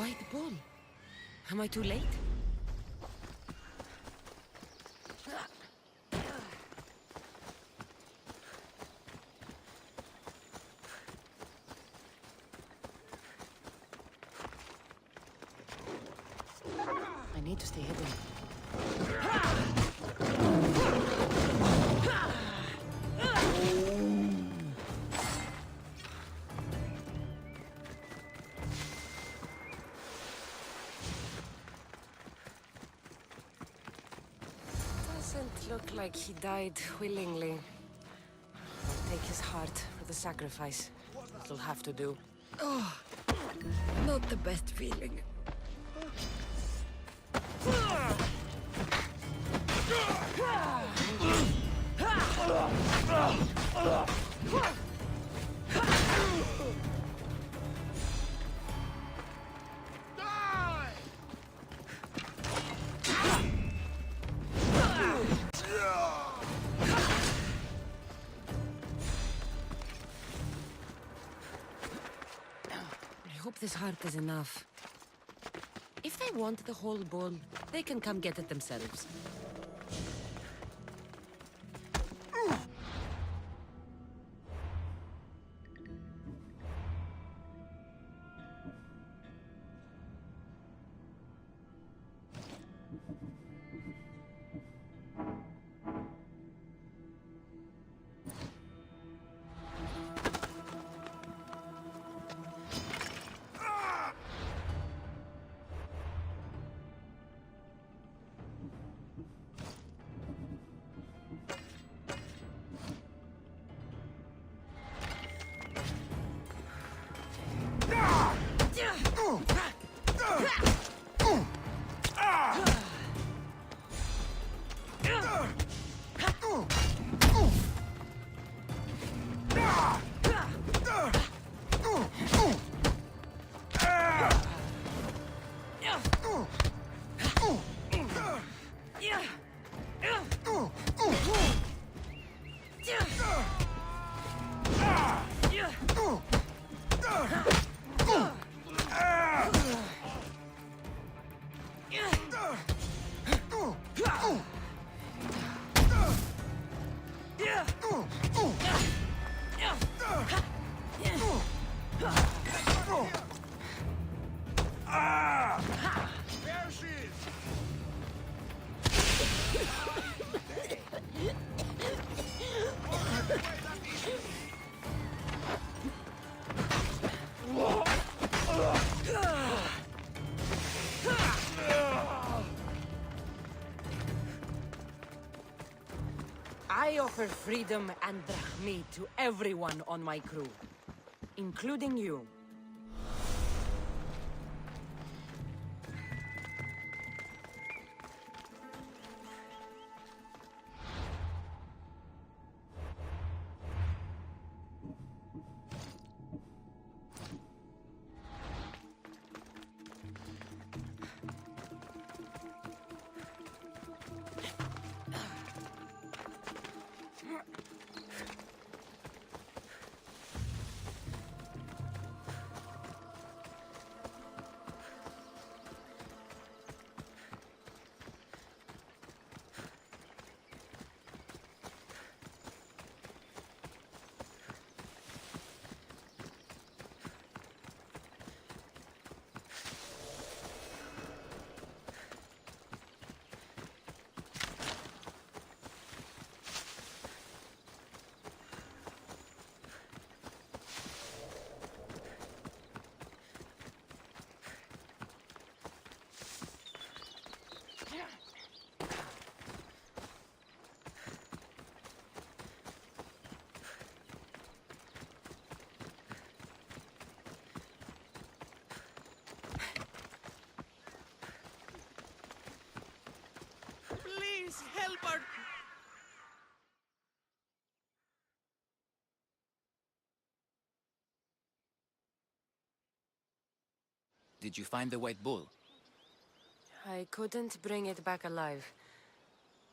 white bull. Am I too late? I need to stay hidden. Doesn't look like he died willingly. I'll take his heart for the sacrifice. It'll have to do. Oh, not the best feeling. I hope this heart is enough. If they want the whole bull, they can come get it themselves. I offer freedom and drachmi to everyone on my crew, including you. Please help our... Did you find the white bull? I couldn't bring it back alive.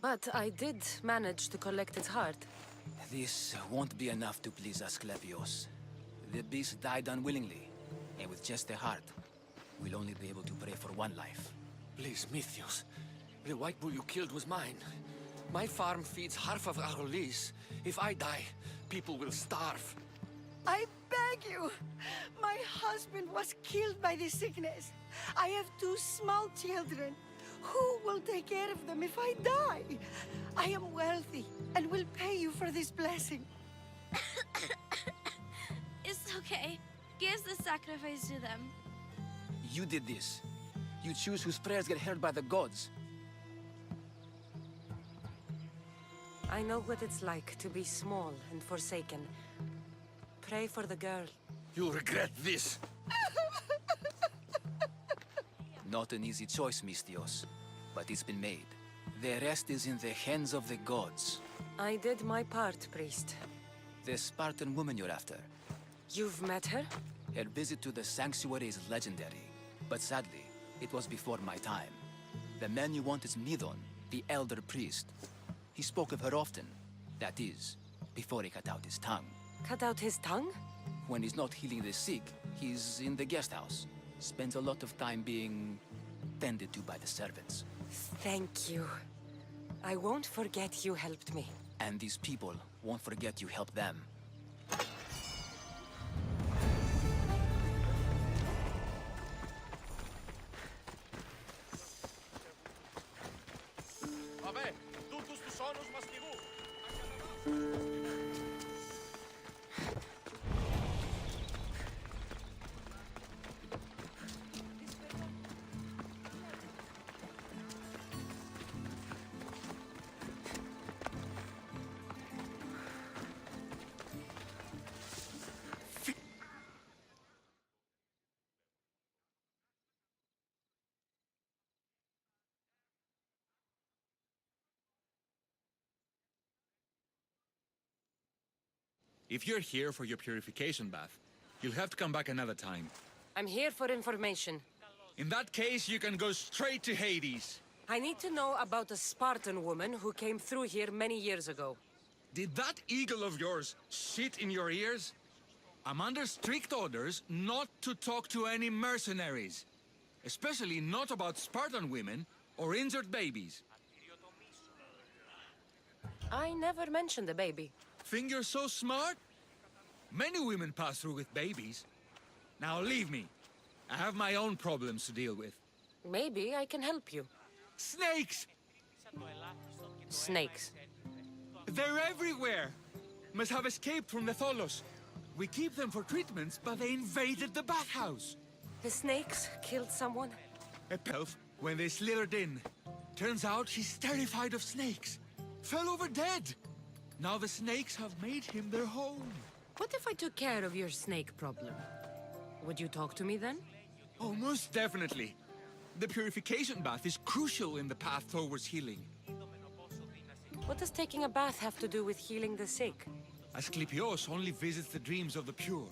But I did manage to collect its heart. This won't be enough to please Asclepios. The beast died unwillingly, and with just a heart. we'll only be able to pray for one life. Please, Mythios. The white bull you killed was mine. My farm feeds half of Argolis. If I die, people will starve. I beg you! My husband was killed by this sickness. I have 2 small children. Who will take care of them if I die? I am wealthy and will pay you for this blessing. It's okay. Give the sacrifice to them. You did this. You choose whose prayers get heard by the gods. I know what it's like to be small and forsaken. Pray for the girl. You'll regret this. Not an easy choice, Mystios, but it's been made. The rest is in the hands of the gods. I did my part, priest. The Spartan woman you're after. You've met her? Her visit to the sanctuary is legendary, but sadly, it was before my time. The man you want is Midon, the elder priest. He spoke of her often. That is, before he cut out his tongue. Cut out his tongue? When he's not healing the sick, he's in the guest house. Spends a lot of time being tended to by the servants. Thank you. I won't forget you helped me. And these people won't forget you helped them. Vabbè, tutus tu sonus mastigu. If you're here for your purification bath, you'll have to come back another time. I'm here for information. In that case, you can go straight to Hades. I need to know about a Spartan woman who came through here many years ago. Did that eagle of yours shit in your ears? I'm under strict orders not to talk to any mercenaries. Especially not about Spartan women or injured babies. I never mentioned a baby. Think you're so smart? Many women pass through with babies. Now leave me. I have my own problems to deal with. Maybe I can help you. Snakes! Snakes. They're everywhere! Must have escaped from the Tholos. We keep them for treatments, but they invaded the bathhouse. The snakes killed someone? A elf, when they slithered in. Turns out he's terrified of snakes. Fell over dead. Now the snakes have made him their home. What if I took care of your snake problem? Would you talk to me then? Oh, most definitely. The purification bath is crucial in the path towards healing. What does taking a bath have to do with healing the sick? Asclepios only visits the dreams of the pure.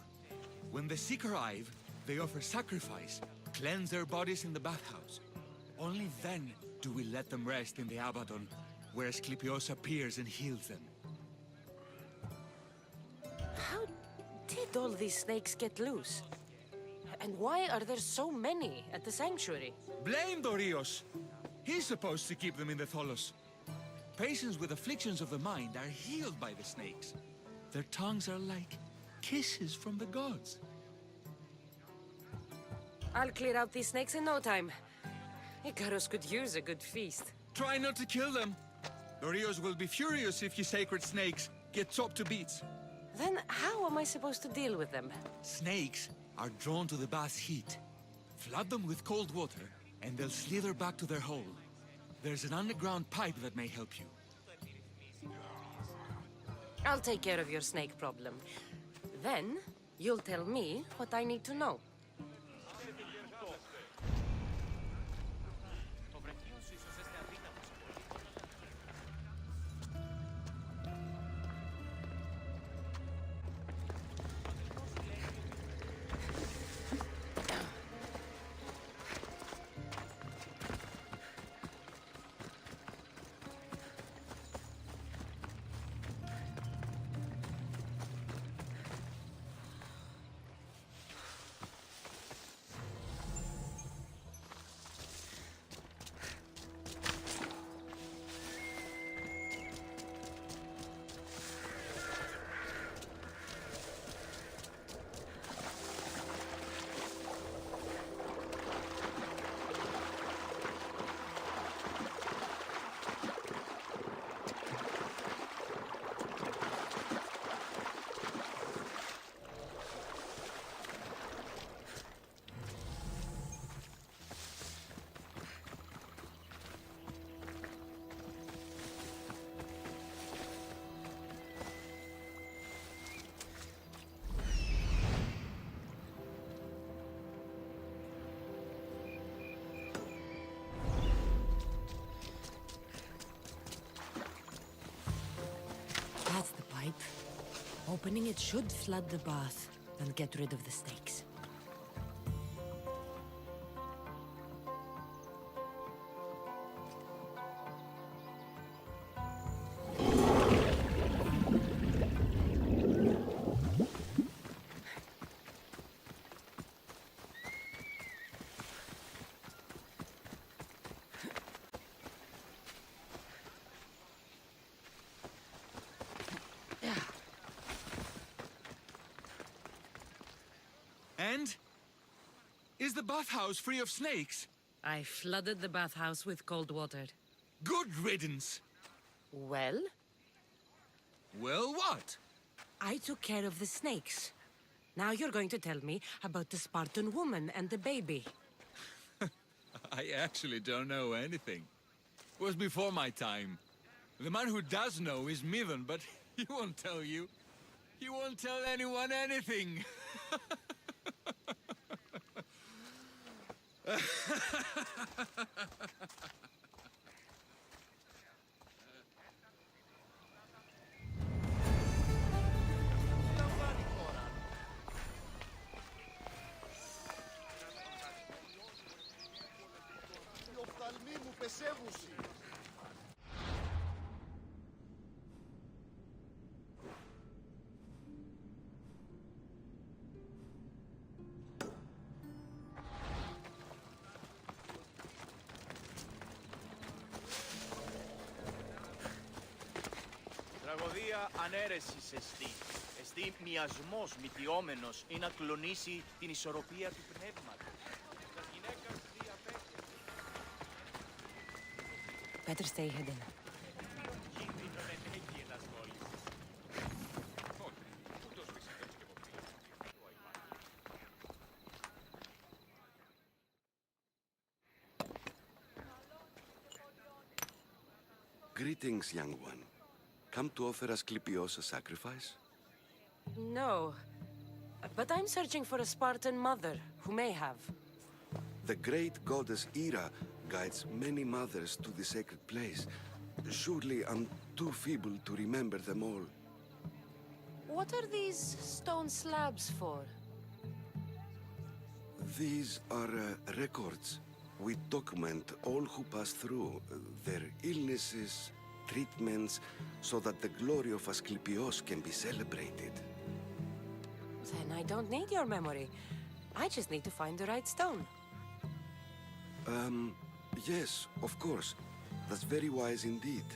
When the sick arrive, they offer sacrifice, cleanse their bodies in the bathhouse. Only then do we let them rest in the Abaddon, where Asclepios appears and heals them. How did all these snakes get loose? And why are there so many at the sanctuary? Blame Dorios! He's supposed to keep them in the Tholos. Patients with afflictions of the mind are healed by the snakes. Their tongues are like kisses from the gods. I'll clear out these snakes in no time. Icarus could use a good feast. Try not to kill them. Dorios will be furious if you sacred snakes get chopped to bits. Then how am I supposed to deal with them? Snakes are drawn to the bath's heat. Flood them with cold water, and they'll slither back to their hole. There's an underground pipe that may help you. I'll take care of your snake problem. Then, you'll tell me what I need to know. Opening it should flood the bath and get rid of the snakes. And? Is the bathhouse free of snakes? I flooded the bathhouse with cold water. Good riddance! Well, Well, what? I took care of the snakes. Now you're going to tell me about the Spartan woman and the baby. I actually don't know anything. It was before my time. The man who does know is Midon, but he won't tell you. He won't tell anyone anything. Οι οφθαλμοί μου πεσεύουσι. Τραγωδία ανέρεσης εστί. Εστί μιασμός μυτιόμενος ή να κλονίσει την ισορροπία του πνεύματος. Τα γυναίκας διαπέτει. Better stay hidden. Κίνδυνο δεν έχει ενασχόληση. Greetings, young one. Come to offer Asclepios a sacrifice? No. But I'm searching for a Spartan mother who may have. The great goddess Ira guides many mothers to the sacred place. Surely I'm too feeble to remember them all. What are these stone slabs for? These are records. We document all who pass through, their illnesses, treatments, so that the glory of Asclepios can be celebrated. Then I don't need your memory. I just need to find the right stone. Yes, of course. That's very wise indeed.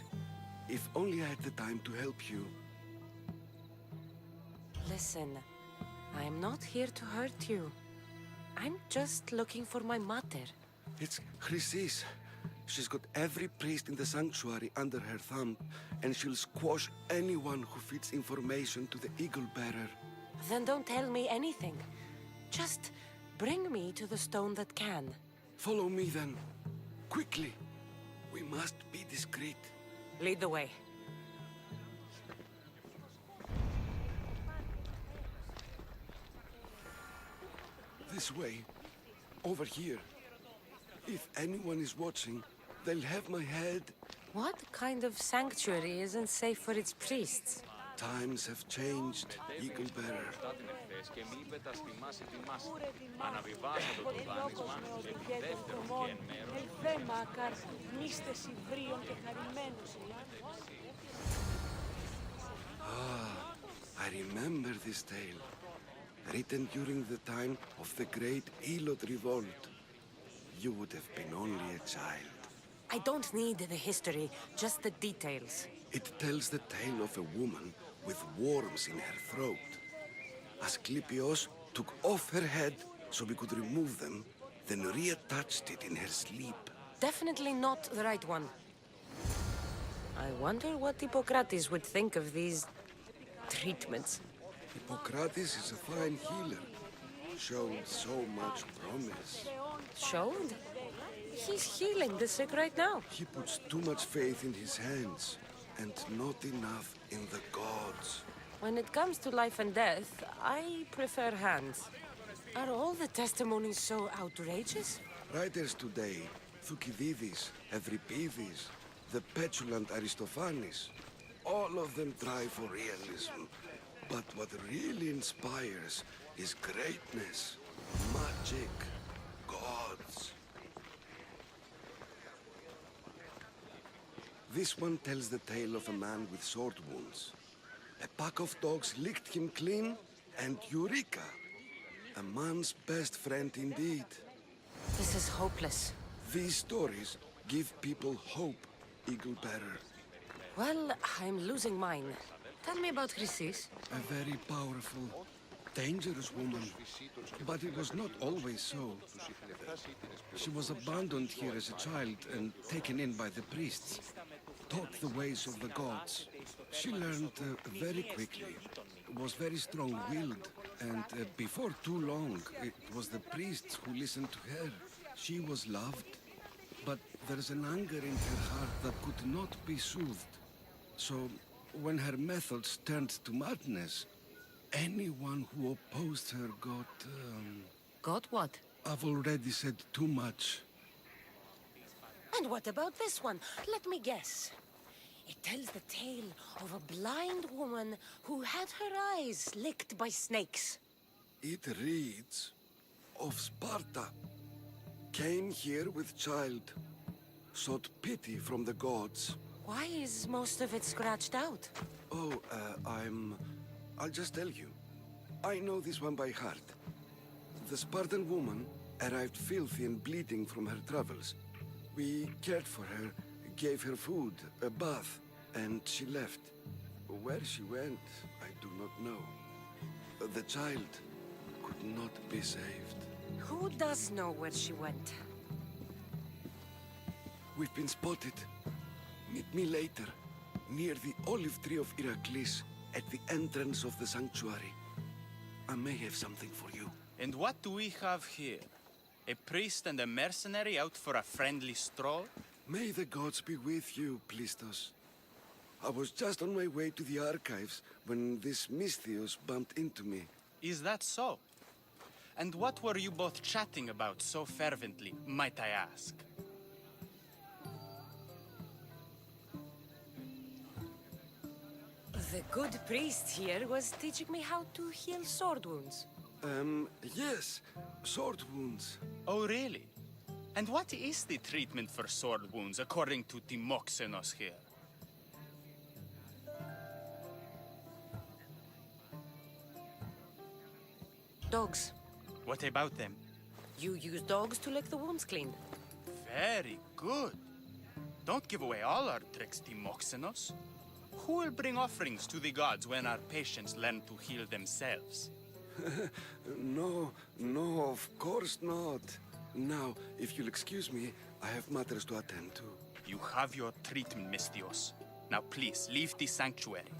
If only I had the time to help you. Listen, I'm not here to hurt you. I'm just looking for my mother. It's Chrysis. She's got every priest in the sanctuary under her thumb, and she'll squash anyone who feeds information to the Eagle Bearer. Then don't tell me anything. Just bring me to the stone that can. Follow me then. Quickly. We must be discreet. Lead the way. This way. Over here. If anyone is watching, they'll have my head. What kind of sanctuary isn't safe for its priests? Times have changed, Eagle Bearer. Και μη υπεταστημάς ετοιμάσαι. Αναβιβάζω το δάνεισμα σε δεύτερο και εν μέρος. I remember this tale. Written during the time of the great Elot revolt. You would have been only a child. I don't need the history, just the details. It tells the tale of a woman with worms in her throat. Asclepios took off her head so we could remove them, then reattached it in her sleep. Definitely not the right one. I wonder what Hippocrates would think of these treatments. Hippocrates is a fine healer. Showed so much promise. Showed? He's healing the sick right now. He puts too much faith in his hands, and not enough in the gods. When it comes to life and death, I prefer hands. Are all the testimonies so outrageous? Writers today, Thucydides, Euripides, the petulant Aristophanes, all of them try for realism. But what really inspires is greatness, magic, gods. This one tells the tale of a man with sword wounds. A pack of dogs licked him clean, and Eureka! A man's best friend indeed. This is hopeless. These stories give people hope, Eagle Bearer. Well, I'm losing mine. Tell me about Chrysis. A very powerful, dangerous woman. But it was not always so. She was abandoned here as a child and taken in by the priests. Taught the ways of the gods. She learned very quickly. Was very strong-willed. And before too long, it was the priests who listened to her. She was loved. But there's an anger in her heart that could not be soothed. So, when her methods turned to madness, anyone who opposed her got, Got what? I've already said too much. And what about this one? Let me guess. It tells the tale of a blind woman who had her eyes licked by snakes. It reads of Sparta. Came here with child. Sought pity from the gods. Why is most of it scratched out? Oh, I'll just tell you. I know this one by heart. The Spartan woman arrived filthy and bleeding from her travels. We cared for her, gave her food, a bath, and she left. Where she went, I do not know. The child could not be saved. Who does know where she went? We've been spotted. Meet me later, near the olive tree of Iraklis, at the entrance of the sanctuary. I may have something for you. And what do we have here? A priest and a mercenary out for a friendly stroll? May the gods be with you, Plistos. I was just on my way to the archives when this Misthios bumped into me. Is that so? And what were you both chatting about so fervently, might I ask? The good priest here was teaching me how to heal sword wounds. Yes, sword wounds. Oh, really? And what is the treatment for sword wounds, according to Timoxenos here? Dogs. What about them? You use dogs to lick the wounds clean. Very good. Don't give away all our tricks, Timoxenos. Who will bring offerings to the gods when our patients learn to heal themselves? No, of course not. Now, if you'll excuse me, I have matters to attend to. You have your treatment, Misthios. Now please, leave the sanctuary.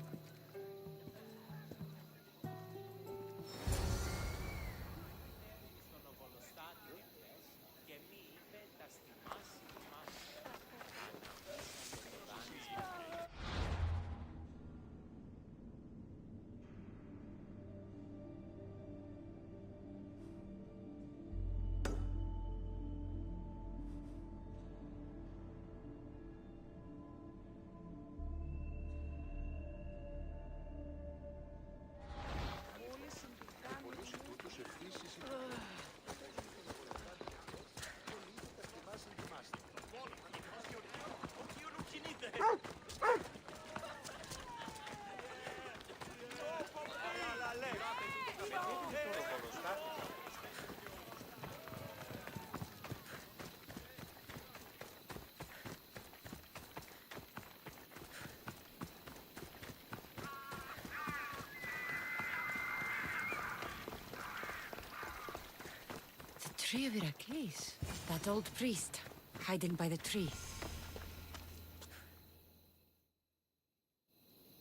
Tree of Iraklis. That old priest, hiding by the tree.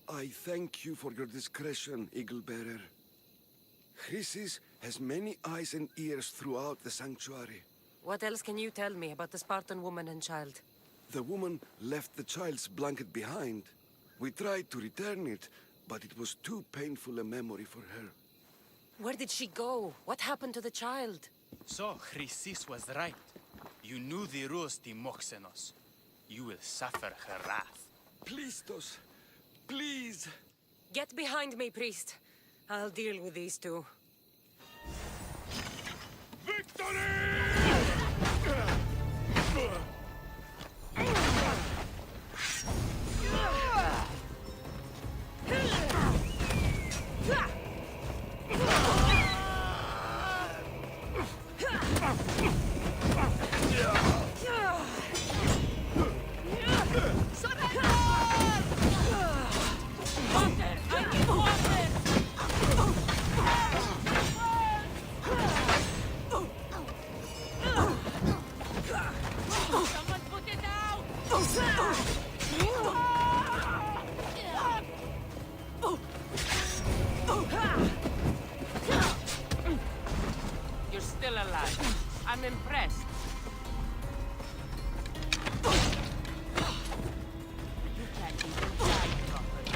I thank you for your discretion, Eagle Bearer. Chrysis has many eyes and ears throughout the sanctuary. What else can you tell me about the Spartan woman and child? The woman left the child's blanket behind. We tried to return it, but it was too painful a memory for her. Where did she go? What happened to the child? So, Chrysis was right. You knew the rules, Timoxenos. You will suffer her wrath. Plistos, please! Get behind me, priest. I'll deal with these two. You're still alive. I'm impressed. You can't even die properly.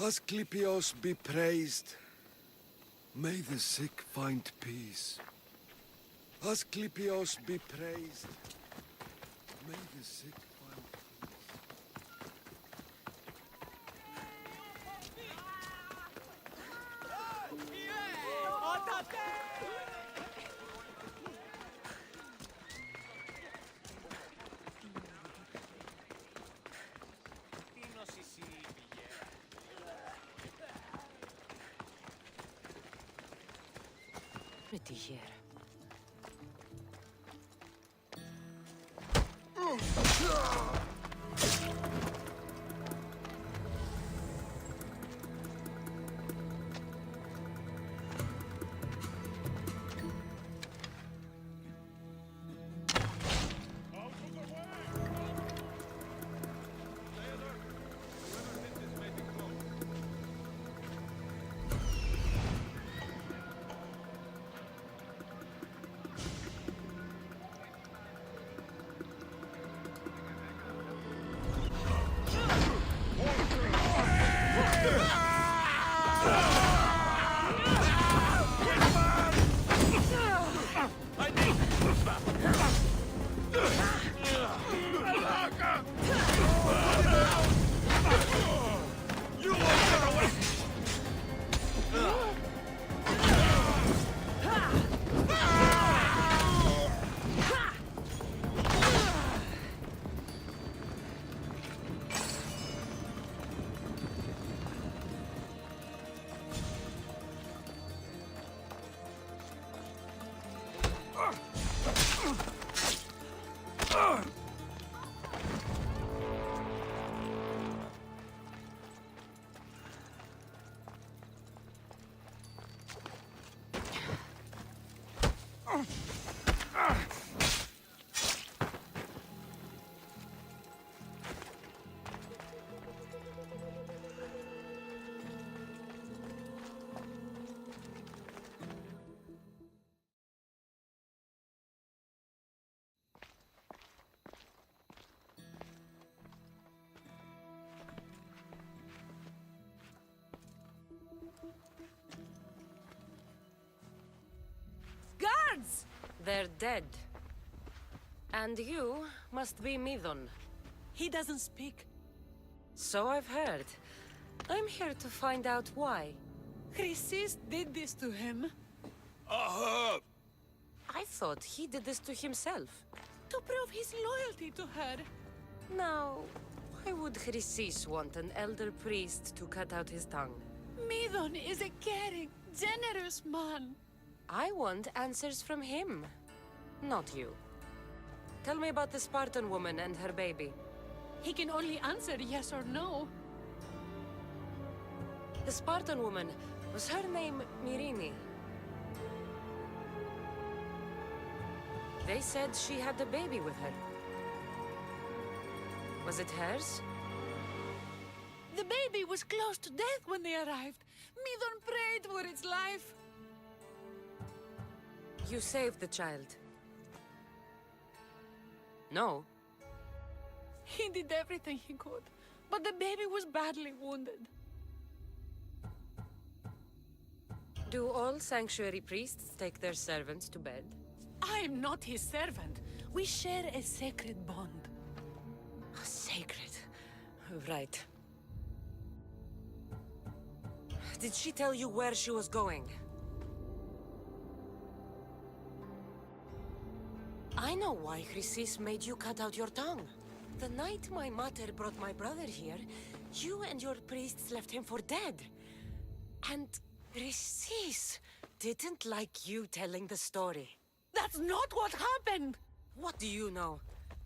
Asclepios be praised. May the sick find peace. Asclepios be praised. May the sick find peace. Pretty here. They're dead. And you must be Midon. He doesn't speak. So I've heard. I'm here to find out why. Chrysis did this to him. I thought he did this to himself. To prove his loyalty to her. Now, why would Chrysis want an elder priest to cut out his tongue? Midon is a caring, generous man. I want answers from him, not you. Tell me about the Spartan woman and her baby. He can only answer yes or no. The Spartan woman, was her name Myrine? They said she had a baby with her. Was it hers? The baby was close to death when they arrived. Midon prayed for its life. You saved the child. No. He did everything he could, but the baby was badly wounded. Do all sanctuary priests take their servants to bed? I am not his servant. We share a sacred bond. Sacred. Right. Did she tell you where she was going? I know why Chrysis made you cut out your tongue. The night my mater brought my brother here, you and your priests left him for dead. And Chrysis didn't like you telling the story. That's not what happened! What do you know?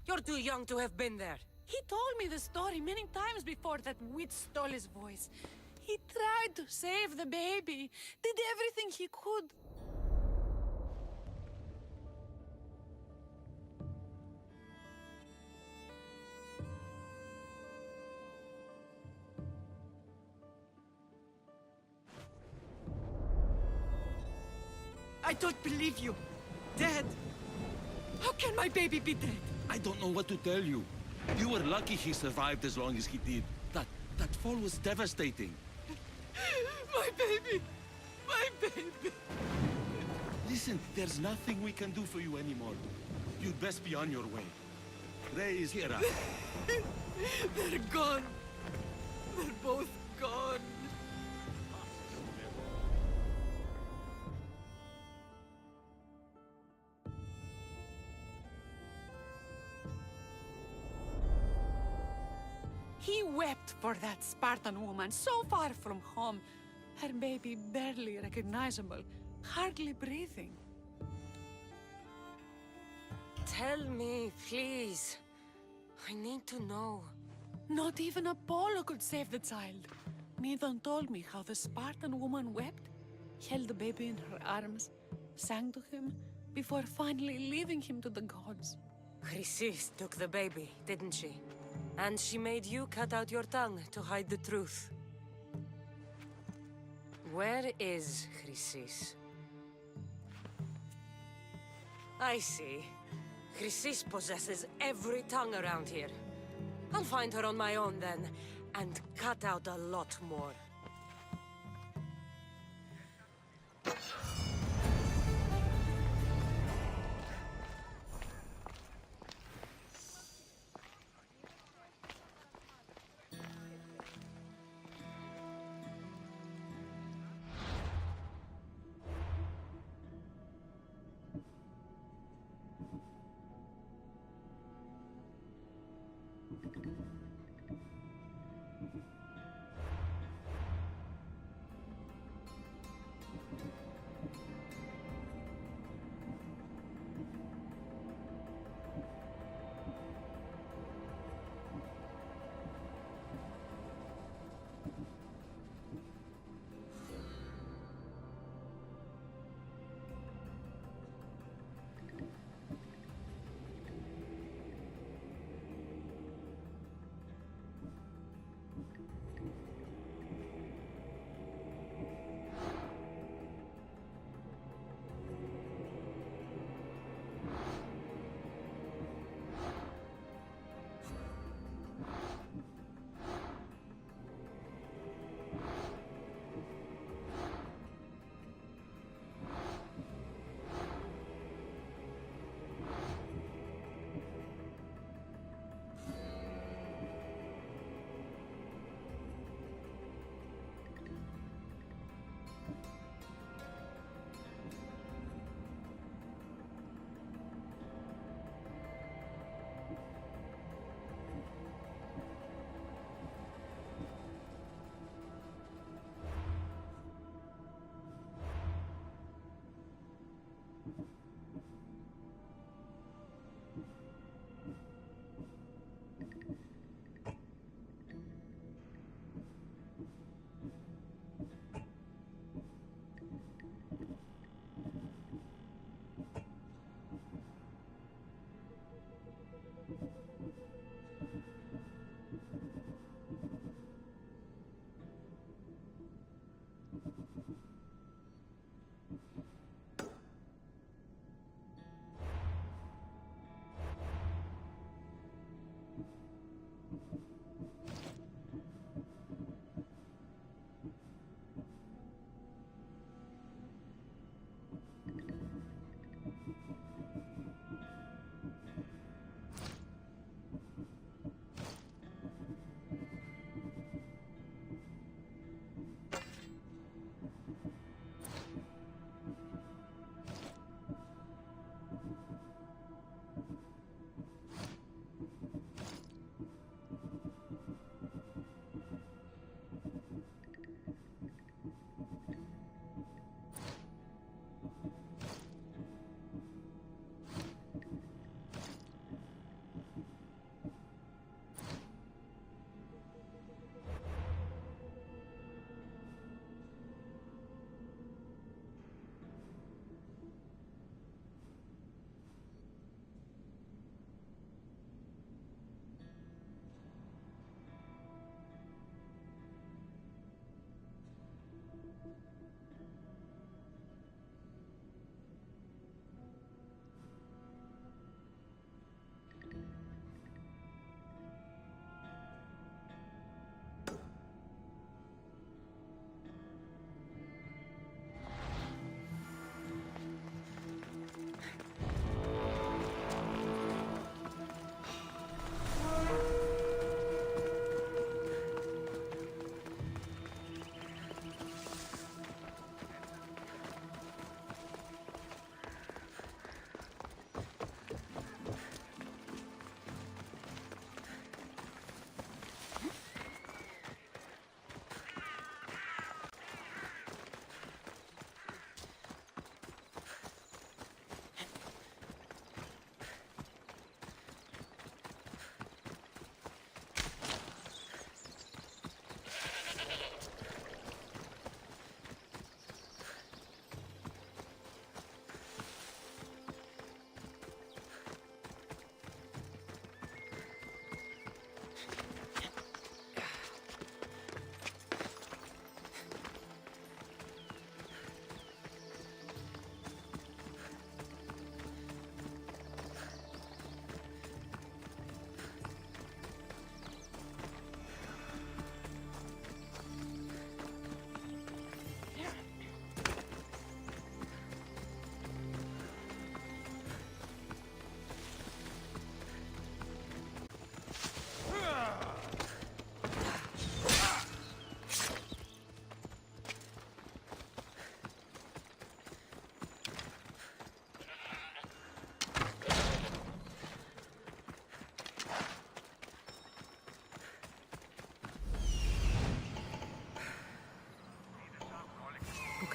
You're too young to have been there. He told me the story many times before that witch stole his voice. He tried to save the baby, did everything he could. I don't believe you. Dead? How can my baby be dead? I don't know what to tell you. You were lucky he survived as long as he did. That fall was devastating. My baby! My baby! Listen, there's nothing we can do for you anymore. You'd best be on your way. Ray is here. They're gone. They're both gone. He wept for that Spartan woman so far from home. Her baby barely recognizable, hardly breathing. Tell me, please. I need to know. Not even Apollo could save the child. Midon told me how the Spartan woman wept, held the baby in her arms, sang to him, before finally leaving him to the gods. Chrysis took the baby, didn't she? And she made you cut out your tongue to hide the truth. Where is Chrysis? I see. Chrysis possesses every tongue around here. I'll find her on my own then, and cut out a lot more.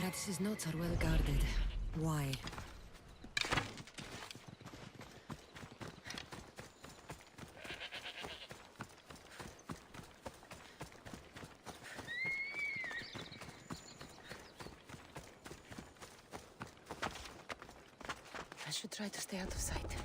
Socrates' notes are well guarded. Why? I should try to stay out of sight.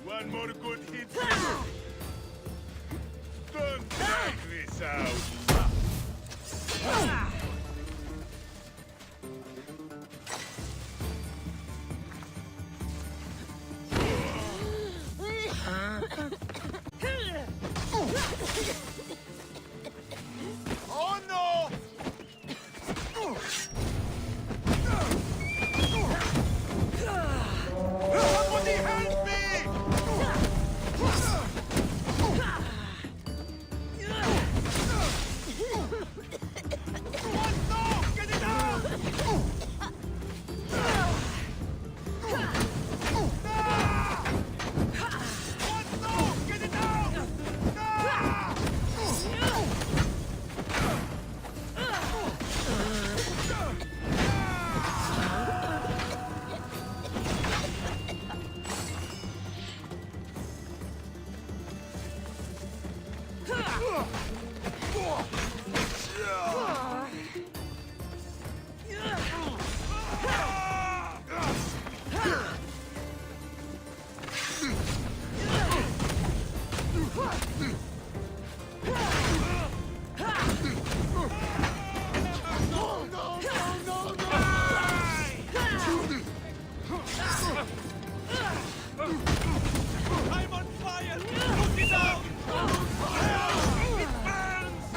One more good hit. Don't drag this out. Oh no! Somebody help me! Get it out! Get it out! I'm on fire! Put it out! It burns!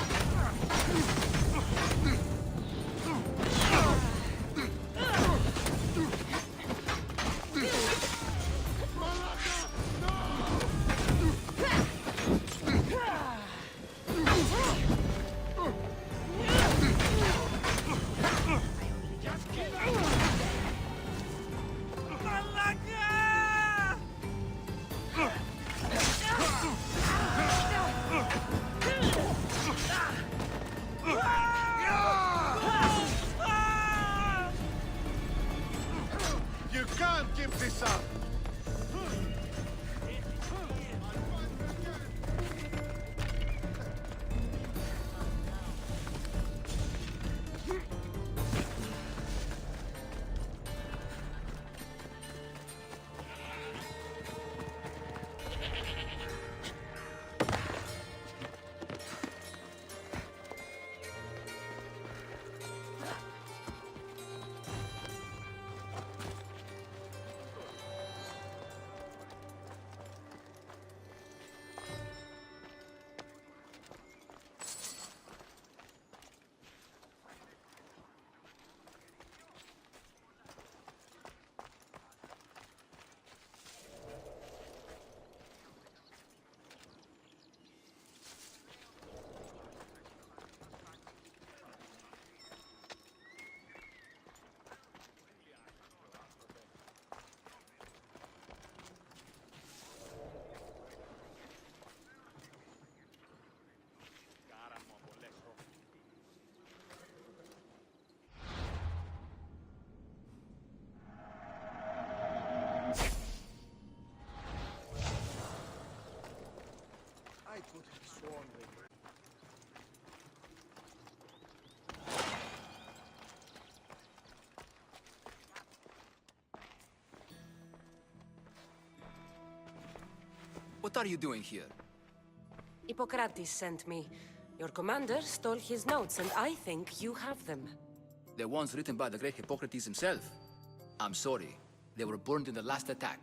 What are you doing here? Hippocrates sent me. Your commander stole his notes, and I think you have them. The ones written by the great Hippocrates himself. I'm sorry. They were burned in the last attack.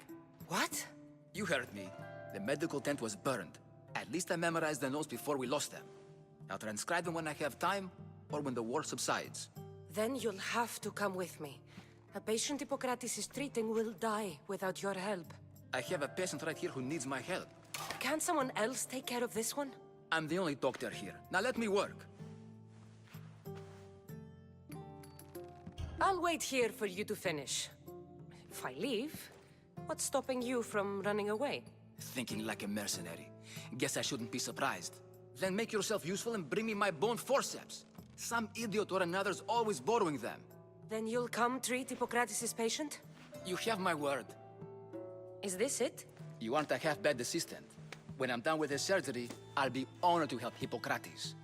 What? You heard me. The medical tent was burned. At least I memorized the notes before we lost them. I'll transcribe them when I have time, or when the war subsides. Then you'll have to come with me. A patient Hippocrates is treating will die without your help. I have a patient right here who needs my help. Can't someone else take care of this one? I'm the only doctor here. Now let me work. I'll wait here for you to finish. If I leave, what's stopping you from running away? Thinking like a mercenary. Guess I shouldn't be surprised. Then make yourself useful and bring me my bone forceps. Some idiot or another's always borrowing them. Then you'll come treat Hippocrates' patient? You have my word. Is this it? You aren't a half-bad assistant. When I'm done with the surgery, I'll be honored to help Hippocrates.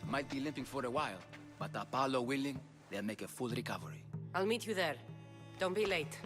Might be limping for a while, but Apollo willing, they'll make a full recovery. I'll meet you there. Don't be late.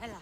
Ella.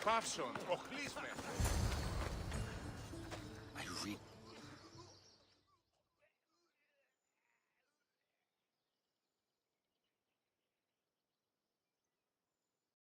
Παύσον, οχλείς με.